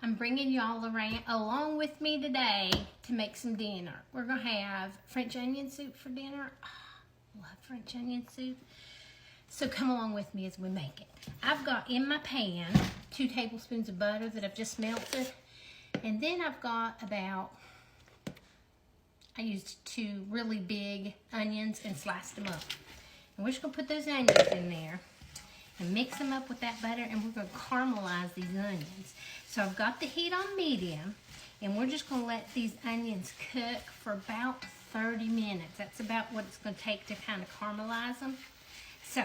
I'm bringing y'all along with me today to make some dinner. We're gonna have French onion soup for dinner. Oh, love French onion soup. So come along with me as we make it. I've got in my pan 2 tablespoons of butter that I've just melted. And then I've got I used 2 really big onions and sliced them up. And we're just gonna put those onions in there and mix them up with that butter, and we're gonna caramelize these onions. So I've got the heat on medium, and we're just gonna let these onions cook for about 30 minutes. That's about what it's gonna take to kind of caramelize them. So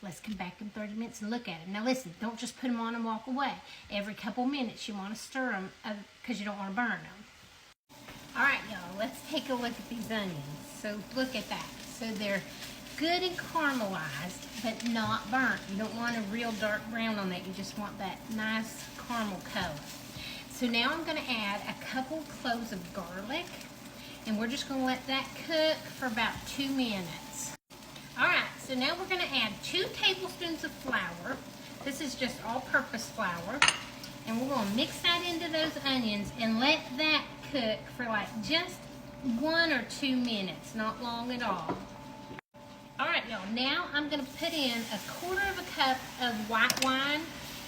let's come back in 30 minutes and look at them. Now listen, don't just put them on and walk away. Every couple minutes you wanna stir them because you don't wanna burn them. All right, y'all, let's take a look at these onions. So look at that. So they're good and caramelized, but not burnt. You don't want a real dark brown on that. You just want that nice caramel color. So now I'm gonna add a couple cloves of garlic, and we're just gonna let that cook for about 2 minutes. All right, so now we're gonna add 2 tablespoons of flour. This is just all-purpose flour. And we're gonna mix that into those onions and let that cook for like just 1 or 2 minutes, not long at all. All right, y'all, now I'm gonna put in 1/4 cup of white wine.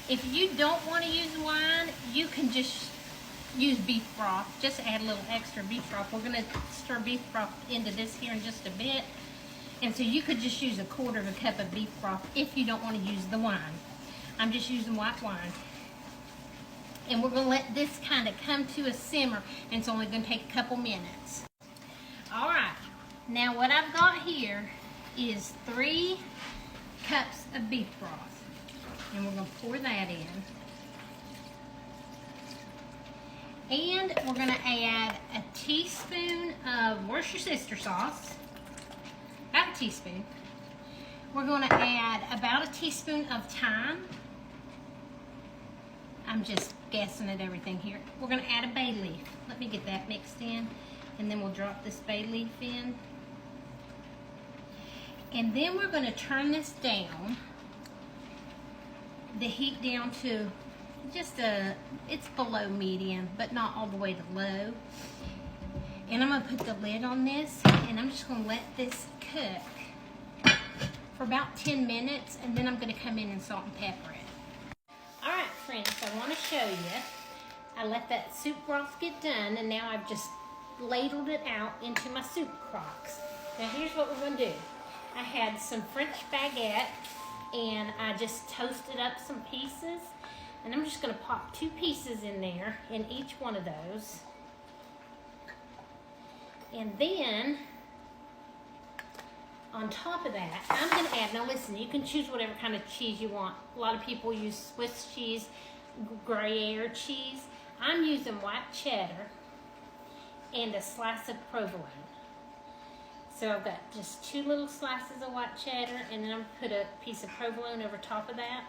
If you don't wanna use wine, you can just use beef broth. Just add a little extra beef broth. We're gonna stir beef broth into this here in just a bit. And so you could just use 1/4 cup of beef broth if you don't wanna use the wine. I'm just using white wine. And we're gonna let this kind of come to a simmer, and it's only gonna take a couple minutes. All right, now what I've got here is 3 cups of beef broth, and we're gonna pour that in. And we're gonna add a teaspoon of Worcestershire sauce, about a teaspoon. We're gonna add about a teaspoon of thyme. I'm just guessing at everything here. We're gonna add a bay leaf. Let me get that mixed in, and then we'll drop this bay leaf in. And then we're gonna turn this down, the heat down to just it's below medium, but not all the way to low. And I'm gonna put the lid on this, and I'm just gonna let this cook for about 10 minutes, and then I'm gonna come in and salt and pepper it. All right, friends, I wanna show you. I let that soup broth get done, and now I've just ladled it out into my soup crocks. Now here's what we're gonna do. I had some French baguette, and I just toasted up some pieces, and I'm just gonna pop 2 pieces in there in each one of those. And then on top of that, I'm gonna add, now listen, you can choose whatever kind of cheese you want. A lot of people use Swiss cheese, Gruyere cheese. I'm using white cheddar and a slice of provolone. So I've got just 2 little slices of white cheddar, and then I'm gonna put a piece of provolone over top of that.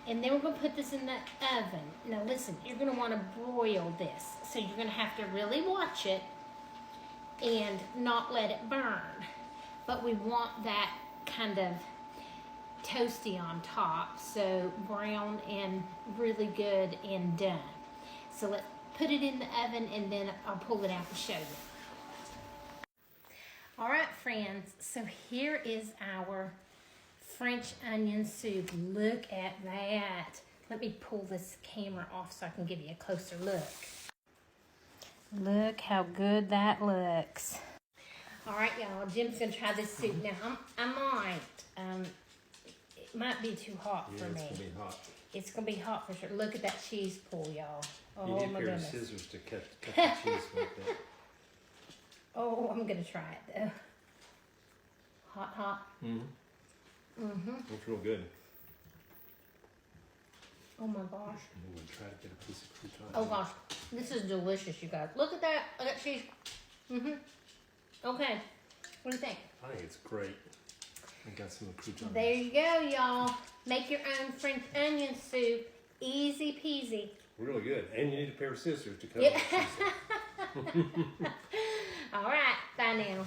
And then we're gonna put this in the oven. Now listen, you're gonna wanna broil this. So you're gonna have to really watch it and not let it burn. But we want that kind of toasty on top, so brown and really good and done. So let's put it in the oven, and then I'll pull it out and show you. All right, friends, so here is our French onion soup. Look at that. Let me pull this camera off so I can give you a closer look. Look how good that looks. All right, y'all, Jim's gonna try this soup. Now, I might, it might be too hot for me. Yeah, it's gonna be hot. It's gonna be hot for sure. Look at that cheese pull, y'all. Oh, you need my a pair goodness. of scissors to cut the cheese like that. Oh, I'm gonna try it though. Hot, hot. Looks real good. Oh my gosh. I'm gonna try to get a piece of crouton. Oh gosh, this is delicious, you guys. Look at that. Look at that cheese. Okay. What do you think? I think it's great. I got some croutons. There you go, y'all. Make your own French onion soup. Easy peasy. Really good. And you need a pair of scissors to cut Yeah. the cheese. All right. Bye now.